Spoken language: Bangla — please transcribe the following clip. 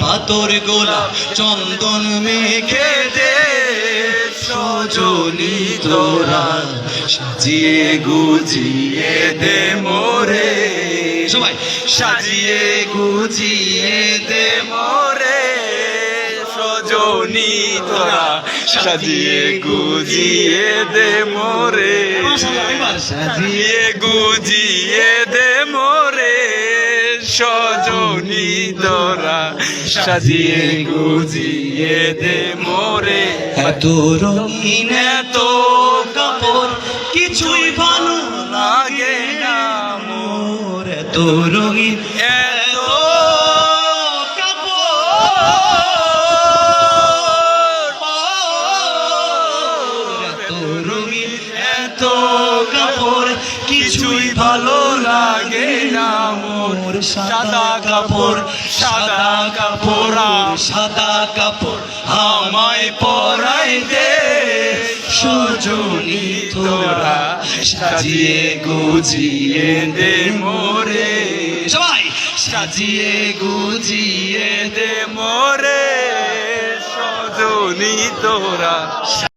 পাতর গোলাপ চন্দন মেখে দে সজনী তোরা সাজিয়ে গুজিয়ে দে মোরে সবাই সাজিয়ে গুজিয়ে দে মোরে সজনী তোরা সাজিয়ে গুজিয়ে দে মোরে সাজিয়ে গুজিয়ে দে মোরে সজনী তোরা সাজিয়ে গুজিয়ে দে মোরে এত রঙিন এত কাপড় কিছুই ভালো লাগে না মোর এত রঙিন এত এত কাপড় কিছুই ভালো লাগে না মোর সাদা কাপড় সাদা কাপড় আমায় পরাই দে সজনী তোরা সাজিয়ে গুজিয়ে দে মোরে সবাই সাজিয়ে গুজিয়ে দে মোরে সজনী তোরা।